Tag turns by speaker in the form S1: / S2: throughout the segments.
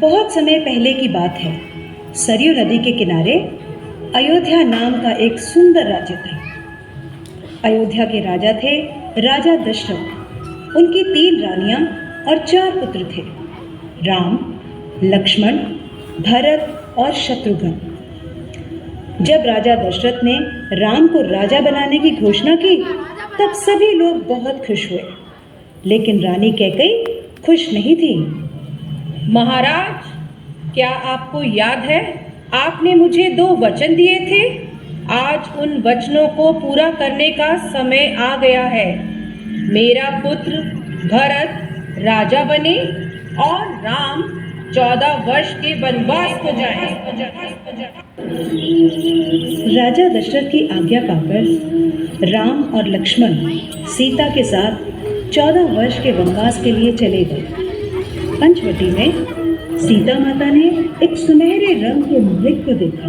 S1: बहुत समय पहले की बात है। सरयू नदी के किनारे अयोध्या नाम का एक सुंदर राज्य था। अयोध्या के राजा थे राजा दशरथ। उनकी 3 रानियां और 4 पुत्र थे, राम, लक्ष्मण, भरत और शत्रुघ्न। जब राजा दशरथ ने राम को राजा बनाने की घोषणा की, तब सभी लोग बहुत खुश हुए। लेकिन रानी कैकेयी खुश नहीं थी।
S2: महाराज, क्या आपको याद है आपने मुझे 2 वचन दिए थे? आज उन वचनों को पूरा करने का समय आ गया है। मेरा पुत्र भरत राजा बने और राम 14 वर्ष के वनवास को जाए।
S1: राजा दशरथ की आज्ञा पाकर राम और लक्ष्मण सीता के साथ 14 वर्ष के वनवास के लिए चले गए। पंचवटी में सीता माता ने एक सुनहरे रंग के मृग को देखा।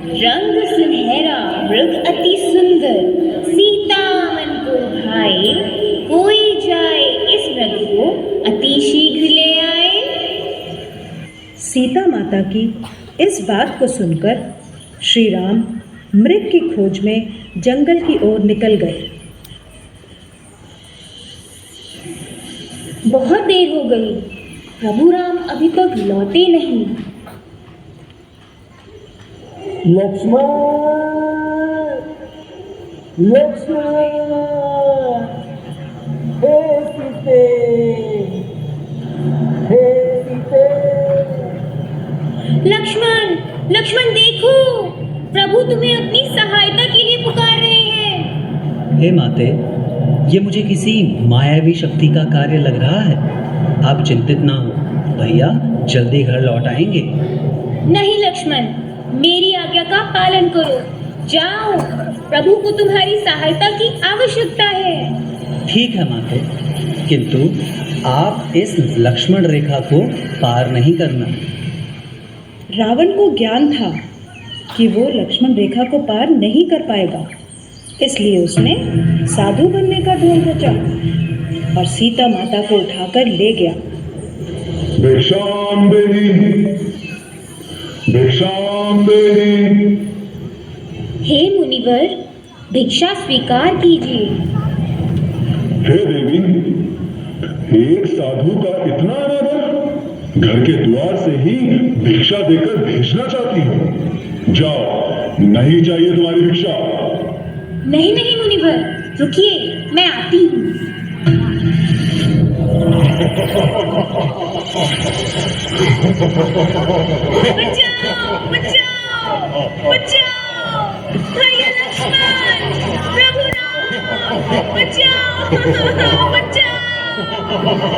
S3: रंग सुनहरा मृग अति सुंदर, सीता मन को भाए, कोई जाए इस मृग को अति शीघ्र ले आए।
S1: सीता माता की इस बात को सुनकर श्री राम मृग की खोज में जंगल की ओर निकल गए।
S3: बहुत देर हो गई, प्रभु राम अभी तक लौटे नहीं।
S4: लक्ष्मण, लक्ष्मण, हे सीते, हे सीते।
S3: लक्ष्मण, लक्ष्मण देखो, प्रभु तुम्हें अपनी सहायता के लिए पुकार रहे हैं।
S5: हे माते, ये मुझे किसी मायावी शक्ति का कार्य लग रहा है। आप चिंतित ना हो, भैया जल्दी घर लौट आएंगे।
S3: नहीं लक्ष्मण, मेरी आज्ञा का पालन करो। जाओ, प्रभु को तुम्हारी सहायता की आवश्यकता है।
S5: ठीक है माते, किंतु आप इस लक्ष्मण रेखा को पार नहीं करना।
S1: रावण को ज्ञान था कि वो लक्ष्मण रेखा को पार नहीं कर पाएगा, इसलिए उसने साधु बनने का ढोल बजा और सीता माता को उठाकर ले गया।
S6: भिक्षाम देहि, भिक्षाम देहि।
S3: हे मुनिवर, भिक्षा स्वीकार कीजिए।
S6: हे देवी, एक साधु का इतना अनादर, घर के द्वार से ही भिक्षा देकर भेजना चाहती हो। जाओ, नहीं चाहिए तुम्हारी भिक्षा।
S3: नहीं नहीं मुनिवर, रुकिए, मैं आती हूँ। बचाओ, बचाओ, बचाओ, भैया लक्ष्मण, प्रभु राम, बचाओ, बचाओ,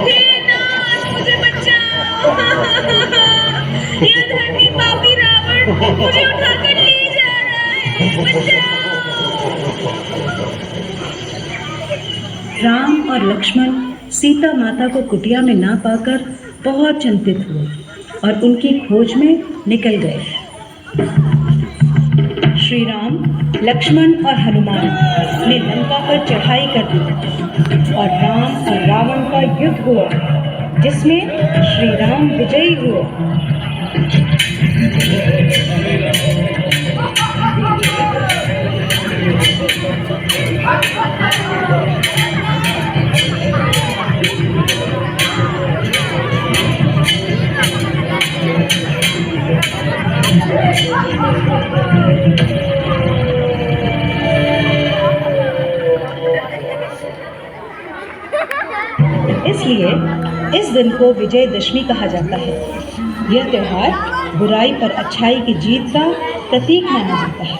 S3: हे नाथ, मुझे बचाओ। यह धर्मी पापी रावण मुझे उठाकर ले जा रहा है, बचाओ।
S1: राम और लक्ष्मण सीता माता को कुटिया में ना पाकर बहुत चिंतित हुए और उनकी खोज में निकल गए। श्री राम, लक्ष्मण और हनुमान ने लंका पर चढ़ाई कर दी और राम और रावण का युद्ध हुआ, जिसमें श्री राम विजयी हुए। इसलिए इस दिन को विजयदशमी कहा जाता है। यह त्योहार बुराई पर अच्छाई की जीत का प्रतीक माना जाता है।